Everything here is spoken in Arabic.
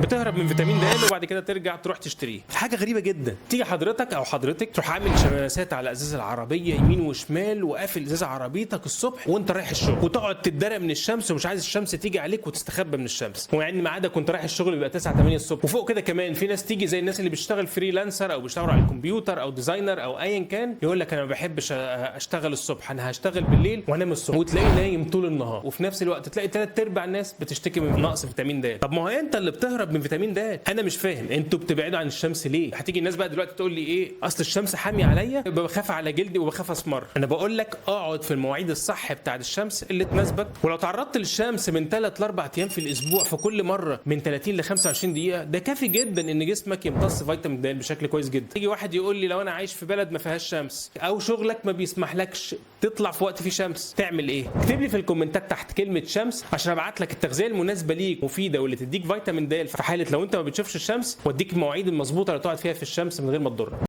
بتهرب من فيتامين د وبعد كده ترجع تروح تشتريه. حاجه غريبه جدا. تيجي حضرتك او حضرتك تروح عامل شماسات على ازاز العربيه يمين وشمال وقافل ازاز عربيتك الصبح وانت رايح الشغل، وتقعد تتدرق من الشمس ومش عايز الشمس تيجي عليك وتستخبى من الشمس، ويعني ميعادك كنت رايح الشغل بيبقى 9 8 الصبح. وفوق كده كمان في ناس تيجي زي الناس اللي بيشتغل فريلانسر او بيشتغلوا على الكمبيوتر او ديزاينر او ايا كان، يقول لك انا ما بحبش اشتغل الصبح، انا هشتغل بالليل وانام الصبح، وتلاقي نايم طول النهار. وفي نفس الوقت تلاقي 3/4 الناس بتشتكي من نقص فيتامين د. طب ما هو انت اللي بتهرب من فيتامين د. انا مش فاهم انتوا بتبعدوا عن الشمس ليه؟ هتيجي الناس بقى دلوقتي تقول لي ايه، اصل الشمس حامي عليا بخاف على جلدي وبخاف اسمر. انا بقول لك اقعد في المواعيد الصح بتاعه الشمس اللي تناسبك، ولو تعرضت للشمس من 3 ل 4 ايام في الاسبوع في كل مره من 30 ل 25 دقيقه، ده كافي جدا ان جسمك يمتص فيتامين د بشكل كويس جدا. يجي واحد يقول لي لو انا عايش في بلد ما فيهاش شمس او شغلك ما بيسمحلكش تطلع في وقت فيه شمس، تعمل ايه؟ اكتب لي في الكومنتات تحت كلمه شمس عشان ابعت لك التغذيه المناسبه ليك مفيده واللي تديك فيتامين د في حاله لو انت ما بتشوفش الشمس، واديك المواعيد المظبوطه اللي تقعد فيها في الشمس من غير ما تضر.